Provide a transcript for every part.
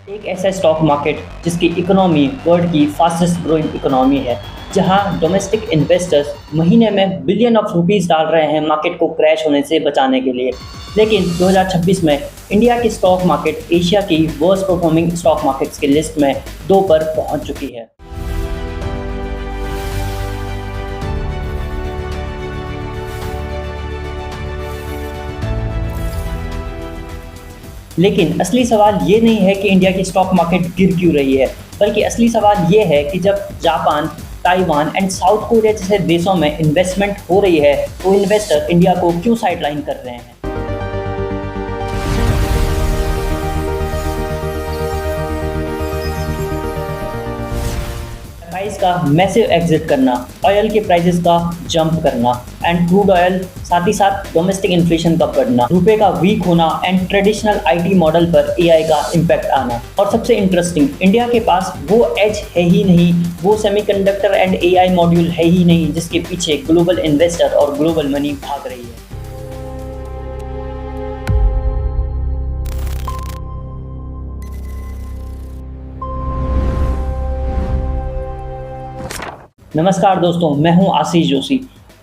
एक ऐसा stock market जिसकी इकोनॉमी वर्ल्ड की फास्टेस्ट ग्रोइंग इकोनॉमी है, जहां डोमेस्टिक इन्वेस्टर्स महीने में बिलियन ऑफ रुपीस डाल रहे हैं मार्केट को क्रैश होने से बचाने के लिए। लेकिन 2026 में इंडिया की स्टॉक मार्केट एशिया की वर्स्ट परफॉर्मिंग स्टॉक मार्केट्स की लिस्ट में 2 पर पहुंच चुकी है। लेकिन असली सवाल ये नहीं है कि इंडिया की स्टॉक मार्केट गिर क्यों रही है, बल्कि असली सवाल ये है कि जब Japan, Taiwan and south Korea जैसे देशों में इन्वेस्टमेंट हो रही है, तो इन्वेस्टर इंडिया को क्यों साइडलाइन कर रहे हैं। प्राइस का मैसिव एग्जिट करना, ऑयल के प्राइसेस का जंप करना एंड क्रूड ऑयल, साथ ही साथ डोमेस्टिक इन्फ्लेशन का बढ़ना, रुपए का वीक होना एंड ट्रेडिशनल आईटी मॉडल पर एआई का इम्पैक्ट आना। और सबसे इंटरेस्टिंग, इंडिया के पास वो एज है ही नहीं, वो सेमीकंडक्टर एंड एआई मॉड्यूल है ही नहीं जिसके पीछे ग्लोबल इन्वेस्टर और ग्लोबल मनी भाग रही है। नमस्कार दोस्तों, मैं हूं आशीष जोशी।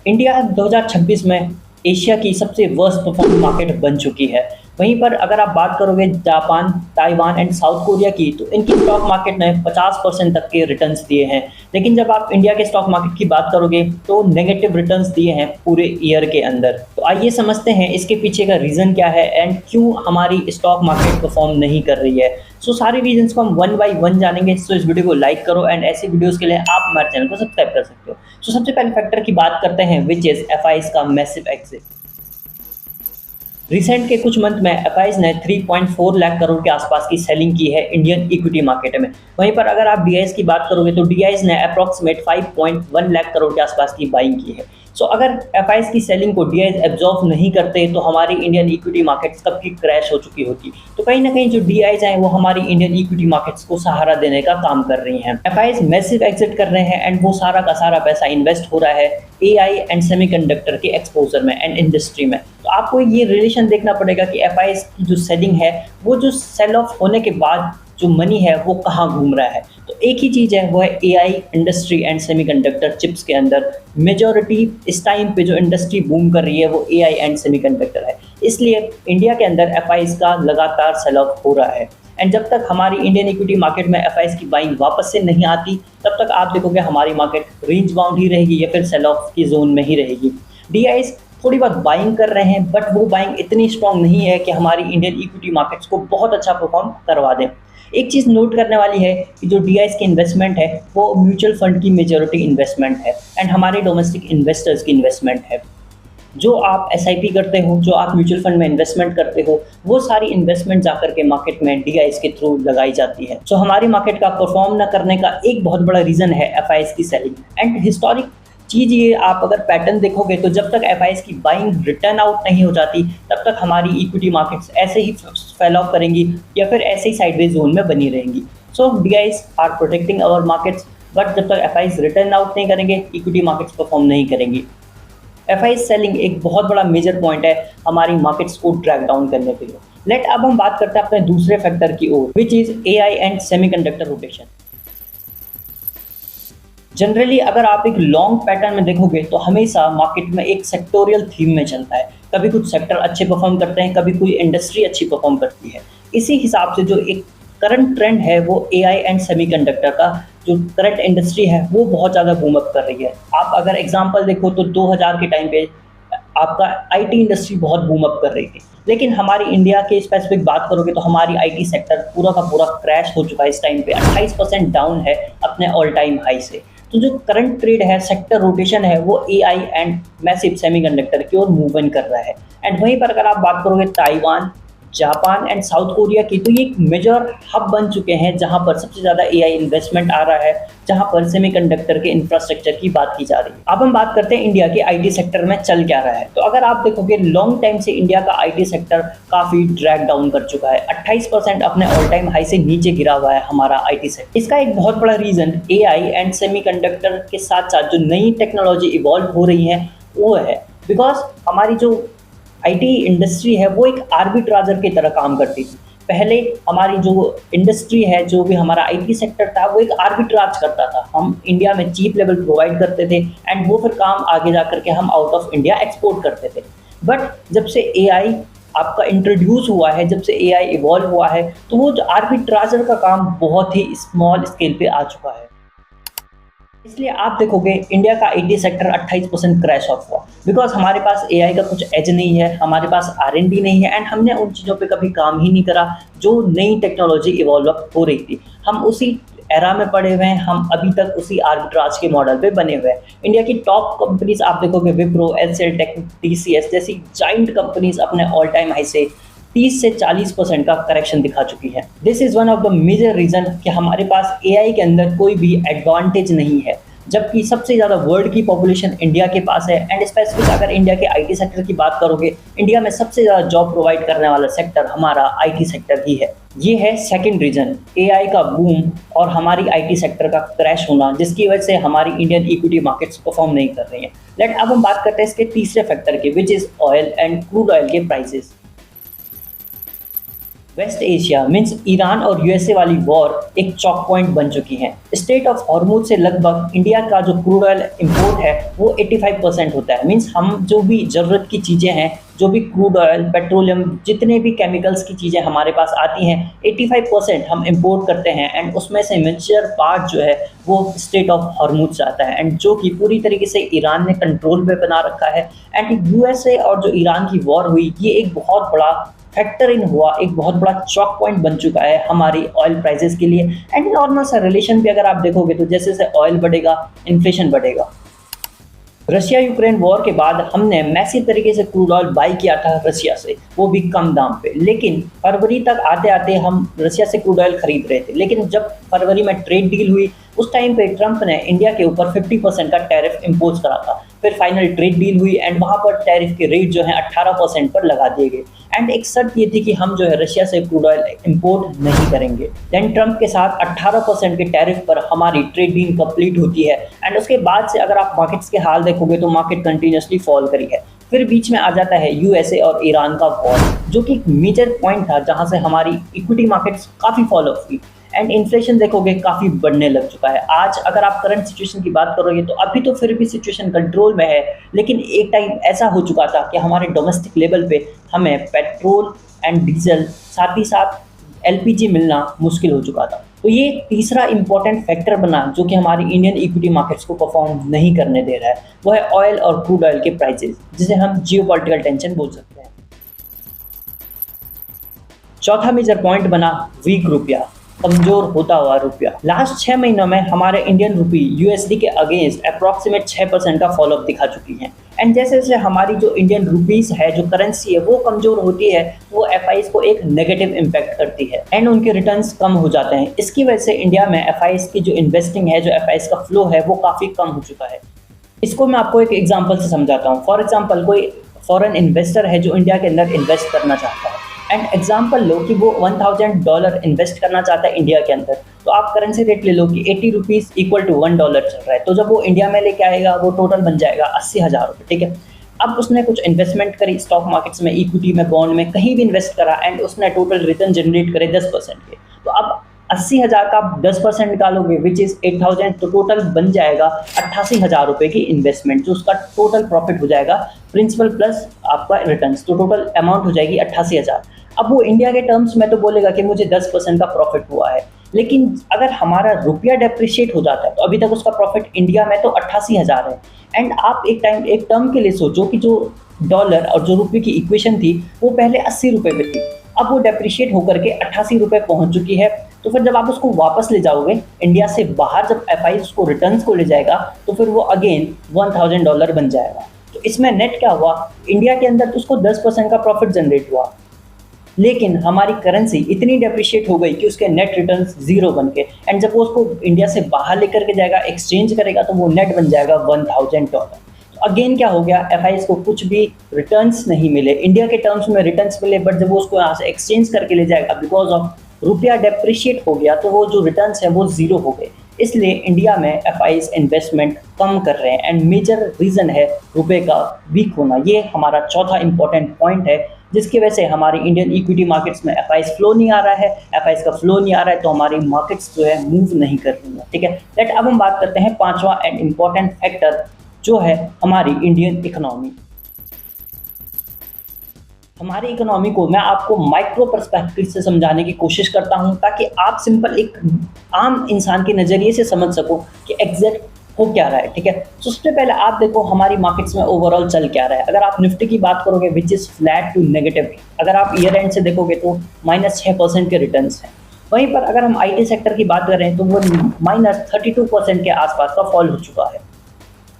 इंडिया 2026 में एशिया की सबसे वर्स्ट परफॉर्मिंग मार्केट बन चुकी है। वहीं पर अगर आप बात करोगे Japan, Taiwan and south Korea की, तो इनकी स्टॉक मार्केट ने 50% तक के रिटर्न्स दिए हैं। लेकिन जब आप इंडिया के स्टॉक मार्केट की बात करोगे तो नेगेटिव रिटर्न्स दिए हैं पूरे ईयर के अंदर। तो आइए समझते हैं इसके पीछे का रीज़न क्या है एंड क्यों हमारी स्टॉक मार्केट परफॉर्म नहीं कर रही है। सो सारे रीजंस को हम वन बाय वन जानेंगे। सो इस वीडियो को लाइक करो एंड ऐसे वीडियोस के लिए आप हमारे चैनल को सब्सक्राइब कर सकते हो। सो सबसे पहले फैक्टर की बात करते हैं, विच इज एफआईज का मैसिव एग्जिट। रिसेंट के कुछ मंथ में एफआईज ने 3.4 लाख करोड़ के आसपास की सेलिंग की है इंडियन इक्विटी मार्केट में। वहीं पर अगर आप डीआईज की बात करोगे तो डीआईज ने अप्रॉक्सीमेट 5.1 लाख करोड़ के आसपास की बाइंग की है। सो अगर एफआईज की सेलिंग को डीआईज एब्जॉर्व नहीं करते तो हमारी इंडियन इक्विटी मार्केट्स कब की क्रैश हो चुकी होती। तो कहीं ना कहीं जो डीआईज हैं वो हमारी इंडियन इक्विटी मार्केट्स को सहारा देने का काम कर रही हैं। एफआईज मैसिव एग्जिट कर रहे हैं एंड वो सारा का सारा पैसा इन्वेस्ट हो रहा है एआई एंड सेमीकंडक्टर के एक्सपोजर में एंड इंडस्ट्री में। तो आपको ये रिलेशन देखना पड़ेगा कि एफआईज की जो सेलिंग है, वो जो सेल ऑफ होने के बाद जो मनी है वो कहाँ घूम रहा है। तो एक ही चीज़ है, वो है AI industry and semiconductor chips के अंदर। मेजॉरिटी इस टाइम पे जो इंडस्ट्री बूम कर रही है वो एआई एंड सेमीकंडक्टर है। इसलिए इंडिया के अंदर एफआईज का लगातार सेल ऑफ हो रहा है एंड जब तक हमारी इंडियन इक्विटी मार्केट में एफआईज की बाइंग वापस से नहीं आती, तब तक आप देखोगे हमारी मार्केट रेंज बाउंड ही रहेगी या फिर सेल ऑफ की जोन में ही रहेगी। डीआईज थोड़ी बहुत बाइंग कर रहे हैं, बट वो बाइंग इतनी स्ट्रांग नहीं है कि हमारी इंडियन इक्विटी मार्केट्स को बहुत अच्छा परफॉर्म करवा दें। एक चीज़ नोट करने वाली है कि जो डीआईज की इन्वेस्टमेंट है वो म्यूचुअल फंड की मेजॉरिटी इन्वेस्टमेंट है एंड हमारे डोमेस्टिक इन्वेस्टर्स की इन्वेस्टमेंट है। जो आप एसआईपी करते हो, जो आप म्यूचुअल फंड में इन्वेस्टमेंट करते हो, वो सारी इन्वेस्टमेंट जाकर के मार्केट में डीआईज के थ्रू लगाई जाती है। सो हमारी मार्केट का परफॉर्म ना करने का एक बहुत बड़ा रीज़न है एफआईज की सेलिंग एंड हिस्टोरिक चीज़। ये आप अगर पैटर्न देखोगे तो जब तक एफआईज की बाइंग रिटर्न आउट नहीं हो जाती, तब तक हमारी इक्विटी मार्केट्स ऐसे ही फेल ऑफ करेंगी या फिर ऐसे ही साइडवेज जोन में बनी रहेंगी। So DIIs are protecting our markets, but जब तक एफआईज रिटर्न आउट नहीं करेंगे, इक्विटी मार्केट्स परफॉर्म नहीं करेंगी। एफआईज सेलिंग एक बहुत बड़ा मेजर पॉइंट है हमारी मार्केट्स को ट्रैक डाउन करने के लिए। अब हम बात करते हैं अपने दूसरे फैक्टर की ओर, which is AI and semiconductor rotation. Generally अगर आप एक लॉन्ग पैटर्न में देखोगे तो हमेशा मार्केट में एक सेक्टोरियल थीम में चलता है। कभी कुछ सेक्टर अच्छे परफॉर्म करते हैं, कभी कोई इंडस्ट्री अच्छी परफॉर्म करती है। इसी हिसाब से जो एक करंट ट्रेंड है वो एआई एंड सेमीकंडक्टर का, जो करंट इंडस्ट्री है वो बहुत ज़्यादा बूम अप कर रही है। आप अगर एग्जांपल देखो तो 2000 के टाइम पे आपका आईटी इंडस्ट्री बहुत बूम अप कर रही थी। लेकिन हमारी इंडिया के स्पेसिफिक बात करोगे तो हमारी आईटी सेक्टर पूरा का पूरा क्रैश हो चुका है। इस टाइम पे 28% डाउन है अपने ऑल टाइम हाई से। तो जो करंट ट्रेड है, सेक्टर रोटेशन है, वो एआई एंड मैसिव सेमीकंडक्टर की ओर मूवमेंट कर रहा है। एंड वहीं पर अगर आप बात करोगे Taiwan, Japan and south Korea की, तो ये एक मेजर हब बन चुके हैं जहां पर सबसे ज़्यादा एआई इन्वेस्टमेंट आ रहा है, जहां पर सेमीकंडक्टर के इंफ्रास्ट्रक्चर की बात की जा रही है। अब हम बात करते हैं इंडिया के आईटी सेक्टर में चल क्या रहा है। तो अगर आप देखोगे लॉन्ग टाइम से इंडिया का आईटी सेक्टर काफ़ी ड्रैग डाउन कर चुका है। 28% अपने ऑल टाइम हाई से नीचे गिरा हुआ है हमारा आईटी सेक्टर। इसका एक बहुत बड़ा रीज़न एआई एंड सेमीकंडक्टर के साथ साथ जो नई टेक्नोलॉजी इवॉल्व हो रही है वो है, बिकॉज हमारी जो आईटी इंडस्ट्री है वो एक आर्बिट्राजर की तरह काम करती थी। पहले हमारी जो इंडस्ट्री है, जो भी हमारा आईटी सेक्टर था, वो एक आर्बिट्राज करता था। हम इंडिया में चीप लेवल प्रोवाइड करते थे एंड वो फिर काम आगे जा करके हम आउट ऑफ इंडिया एक्सपोर्ट करते थे। बट जब से एआई आपका इंट्रोड्यूस हुआ है, जब से एआई इवॉल्व हुआ है, तो वो जो आर्बिट्राजर का काम बहुत ही स्मॉल स्केल पे आ चुका है। इसलिए आप देखोगे इंडिया का आईटी सेक्टर 28% क्रैश ऑफ हुआ, बिकॉज हमारे पास एआई का कुछ एज नहीं है, हमारे पास आर&डी नहीं है एंड हमने उन चीज़ों पे कभी काम ही नहीं करा जो नई टेक्नोलॉजी इवॉल्व हो रही थी। हम उसी एरा में पड़े हुए हैं, हम अभी तक उसी आर्बिट्राज के मॉडल पे बने हुए हैं। इंडिया की टॉप कंपनीज आप देखोगे, विप्रो, एचसीएल टेक, टीसीएस जैसी जाइंट कंपनीज अपने ऑल टाइम हाई से 30 से 40% का करेक्शन दिखा चुकी है। This is one of the major reason कि हमारे पास एआई के अंदर कोई भी एडवांटेज नहीं है, जबकि सबसे ज़्यादा वर्ल्ड की पॉपुलेशन इंडिया के पास है। एंड स्पेसिफिक अगर इंडिया के आईटी सेक्टर की बात करोगे, इंडिया में सबसे ज़्यादा जॉब प्रोवाइड करने वाला सेक्टर हमारा आईटी सेक्टर ही है। ये है सेकंड रीज़न, एआई का बूम और हमारी आईटी सेक्टर का क्रैश होना, जिसकी वजह से हमारी इंडियन इक्विटी मार्केट्स परफॉर्म नहीं कर रही हैं। अब हम बात करते हैं इसके तीसरे फैक्टर की, which is oil and crude oil के prices. West Asia means Iran और यूएसए वाली वॉर एक चॉक पॉइंट बन चुकी है। स्टेट ऑफ हॉर्मुज से लगभग इंडिया का जो क्रूड ऑयल इंपोर्ट है वो 85% होता है। मीन्स हम जो भी ज़रूरत की चीज़ें हैं, जो भी क्रूड ऑयल, पेट्रोलियम, जितने भी केमिकल्स की चीज़ें हमारे पास आती हैं, 85% हम इंपोर्ट करते हैं एंड उसमें से मेजर पार्ट जो है वो स्टेट ऑफ हॉर्मुज से आता है एंड जो कि पूरी तरीके से ईरान ने कंट्रोल पे बना रखा है। एंड यूएसए और जो ईरान की वॉर हुई, ये एक बहुत बड़ा फैक्टर इन हुआ, एक बहुत बड़ा चॉक पॉइंट बन चुका है हमारी ऑयल प्राइसेस के लिए। एंड नॉर्मल सा रिलेशन भी अगर आप देखोगे तो जैसे जैसे ऑयल बढ़ेगा, इन्फ्लेशन बढ़ेगा। रशिया यूक्रेन वॉर के बाद हमने मैसिव तरीके से क्रूड ऑयल बाई किया था रशिया से, वो भी कम दाम पे, लेकिन फरवरी तक आते आते हम रशिया से क्रूड ऑयल खरीद रहे थे। लेकिन जब फरवरी में ट्रेड डील हुई, उस टाइम पे ट्रंप ने इंडिया के ऊपर 50% का टैरिफ इम्पोज करा था। फिर फाइनल ट्रेड डील हुई एंड वहाँ पर टैरिफ के रेट जो है 18% पर लगा दिए गए एंड एक शर्त ये थी कि हम जो है रशिया से क्रूड ऑयल इंपोर्ट नहीं करेंगे। देन ट्रंप के साथ 18% के टैरिफ पर हमारी ट्रेड डील कंप्लीट होती है एंड उसके बाद से अगर आप मार्केट्स के हाल देखोगे तो मार्केट कंटिन्यूसली फॉल करी है। फिर बीच में आ जाता है यूएसए और ईरान का वॉर, जो कि एक मेजर पॉइंट था जहाँ से हमारी इक्विटी मार्केट्स काफ़ी फॉल ऑफ हुई एंड इन्फ्लेशन देखोगे काफ़ी बढ़ने लग चुका है। आज अगर आप करंट सिचुएशन की बात करोगे तो अभी तो फिर भी सिचुएशन कंट्रोल में है, लेकिन एक टाइम ऐसा हो चुका था कि हमारे डोमेस्टिक लेवल पे हमें पेट्रोल एंड डीजल, साथ ही साथ एलपीजी मिलना मुश्किल हो चुका था। तो ये तीसरा इंपॉर्टेंट फैक्टर बना जो कि हमारी इंडियन इक्विटी मार्केट्स को परफॉर्म नहीं करने दे रहा है, वो है ऑयल और क्रूड ऑयल के प्राइसेस, जिसे हम जियोपॉलिटिकल टेंशन बोल सकते हैं। चौथा मेजर पॉइंट बना वीक रुपया, कमजोर होता हुआ रुपया। लास्ट 6 महीनों में हमारे इंडियन रुपी यूएसडी के अगेंस्ट अप्रॉक्सीमेट 6% का फॉलोअप दिखा चुकी है एंड जैसे जैसे हमारी जो इंडियन रुपीस है, जो करेंसी है, वो कमजोर होती है, वो एफआईज को एक नेगेटिव इम्पैक्ट करती है एंड उनके रिटर्न्स कम हो जाते हैं। इसकी वजह से इंडिया में एफआईज की जो इन्वेस्टिंग है, जो एफआईज का फ्लो है, वो काफ़ी कम हो चुका है। इसको मैं आपको एक एग्जाम्पल से समझाता हूँ। फॉर एग्जाम्पल, कोई फॉरेन इन्वेस्टर है जो इंडिया के अंदर इन्वेस्ट करना चाहता है एंड एग्जाम्पल लो कि वो $1000 इन्वेस्ट करना चाहता है इंडिया के अंदर, तो आप करेंसी रेट ले लो कि 80 रुपीज़ इक्वल टू $1 चल रहा है। तो जब वो इंडिया में लेके आएगा वो टोटल बन जाएगा 80,000 रुपये, ठीक है। अब उसने कुछ इन्वेस्टमेंट करी स्टॉक मार्केट्स में, इक्विटी में, बॉन्ड में, कहीं भी इन्वेस्ट करा एंड उसने टोटल रिटर्न जनरेट करे 10% के। तो अब 80,000 का आप 10% निकालोगे विच इज़ 8,000, तो टोटल बन जाएगा 88,000 रुपये की इन्वेस्टमेंट, जो उसका टोटल प्रॉफिट हो जाएगा, प्रिंसिपल प्लस आपका रिटर्न, तो टोटल अमाउंट हो जाएगी 88,000। अब वो इंडिया के टर्म्स में तो बोलेगा कि मुझे 10% का प्रॉफिट हुआ है, लेकिन अगर हमारा रुपया डेप्रिशिएट हो जाता है तो अभी तक उसका प्रॉफिट इंडिया में तो 88,000 है। एंड आप एक टर्म के लिए सोचो कि जो डॉलर और जो रुपये की इक्वेशन थी वो पहले 80 रुपये पे थी, अब वो डेप्रिशिएट होकर के 88 रुपये पहुँच चुकी है। तो फिर जब आप उसको वापस ले जाओगे इंडिया से बाहर, जब एफआई उसको रिटर्न्स को ले जाएगा तो फिर वो अगेन $1000 बन जाएगा। तो इसमें नेट क्या हुआ, इंडिया के अंदर तो उसको 10% का प्रॉफिट जनरेट हुआ, लेकिन हमारी करेंसी इतनी डेप्रिशिएट हो गई कि उसके नेट रिटर्न्स जीरो बन के, एंड जब वो उसको इंडिया से बाहर लेकर के जाएगा, एक्सचेंज करेगा, तो वो नेट बन जाएगा $1000। तो अगेन क्या हो गया, एफआईएस को कुछ भी रिटर्न्स नहीं मिले, इंडिया के टर्म्स में रिटर्न्स मिले, बट जब वो उसको यहाँ से एक्सचेंज करके ले जाएगा, बिकॉज ऑफ रुपया डेप्रिशिएट हो गया, तो वो जो रिटर्न्स हैं वो जीरो हो गए। इसलिए इंडिया में एफआईएस इन्वेस्टमेंट कम कर रहे हैं एंड मेजर रीज़न है रुपए का वीक होना। ये हमारा चौथा इंपॉर्टेंट पॉइंट है जिसकी वजह से हमारी इंडियन इक्विटी मार्केट्स में एफआईज फ्लो नहीं आ रहा है। एफआईज का फ्लो नहीं आ रहा है तो हमारी मार्केट्स जो है मूव नहीं कर रही है, ठीक है। लेट अब हम बात करते हैं पांचवा एंड इम्पॉर्टेंट फैक्टर जो है हमारी इंडियन इकोनॉमी। हमारी इकोनॉमी को मैं आपको माइक्रो पर्सपेक्टिव से समझाने की कोशिश करता हूं ताकि आप सिंपल एक आम इंसान के नज़रिए से समझ सको कि एग्जैक्ट हो क्या रहा है, ठीक है। तो सबसे पहले आप देखो हमारी मार्केट्स में ओवरऑल चल क्या रहा है। अगर आप निफ्टी की बात करोगे which is flat to negative, अगर आप ईयर एंड से देखोगे तो -6% के रिटर्न्स हैं। वहीं पर अगर हम IT सेक्टर की बात करें तो वो -32% के आसपास का फॉल हो चुका है।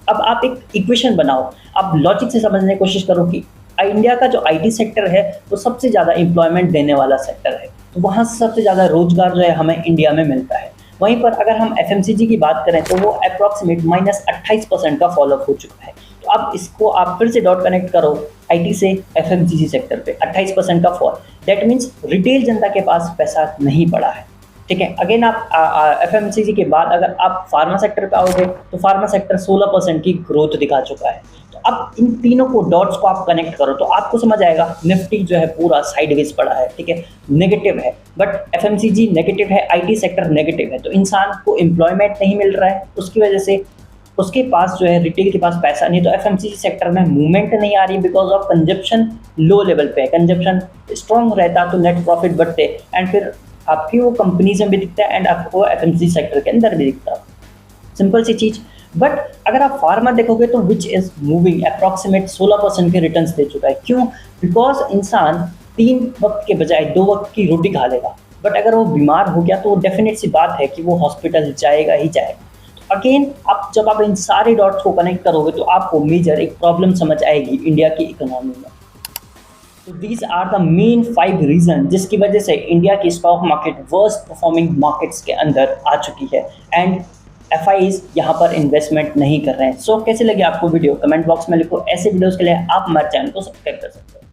अब आप एक इक्वेशन बनाओ, आप लॉजिक से समझने की कोशिश करो कि इंडिया का जो IT सेक्टर है वो सबसे ज़्यादा एम्प्लॉयमेंट देने वाला सेक्टर है, तो वहाँ से सबसे ज़्यादा रोजगार जो है हमें इंडिया में मिलता है। वहीं पर अगर हम FMCG की बात करें तो वो अप्रॉक्सीमेट -28% का फॉलोअप हो चुका है। तो अब इसको आप फिर से डॉट कनेक्ट करो IT से FMCG सेक्टर पे 28% का फॉल, दैट मीन्स रिटेल जनता के पास पैसा नहीं पड़ा है, ठीक है। अगेन आप FMCG के बाद अगर आप फार्मा सेक्टर पे आओगे तो फार्मा सेक्टर 16% की ग्रोथ दिखा चुका है। तो अब इन तीनों को डॉट्स को आप कनेक्ट करो तो आपको समझ आएगा निफ्टी जो है पूरा साइडवेज पड़ा है, ठीक है, नेगेटिव है। बट FMCG नेगेटिव है, IT सेक्टर नेगेटिव है, तो इंसान को एम्प्लॉयमेंट नहीं मिल रहा है, उसकी वजह से उसके पास जो है रिटेल के पास पैसा नहीं, तो FMCG सेक्टर में मूवमेंट नहीं आ रही because of consumption low level पे है। कंजप्शन स्ट्रॉन्ग रहता तो नेट प्रॉफिट बढ़ते एंड फिर आपकी वो कंपनीज में भी दिखता है एंड आपको FMCG सेक्टर के अंदर भी दिखता है, सिंपल सी चीज़। बट अगर आप फार्मा देखोगे तो विच इज़ मूविंग अप्रॉक्सीमेट 16% के रिटर्न्स दे चुका है। क्यों? बिकॉज इंसान 3 वक्त के बजाय 2 वक्त की रोटी खा लेगा, बट अगर वो बीमार हो गया तो डेफिनेट सी बात है कि वो हॉस्पिटल जाएगा ही जाएगा। तो अगेन आप जब आप इन सारे डॉट्स को कनेक्ट करोगे तो आपको मेजर एक प्रॉब्लम समझ आएगी इंडिया की इकोनॉमी में। तो these are the main 5 reason जिसकी वजह से इंडिया की stock market worst performing markets के अंदर आ चुकी है एंड FIs यहाँ पर इन्वेस्टमेंट नहीं कर रहे हैं। सो कैसे लगे आपको वीडियो? कमेंट बॉक्स में लिखो। ऐसे वीडियोस के लिए आप हमारे चैनल को सब्सक्राइब कर सकते हैं।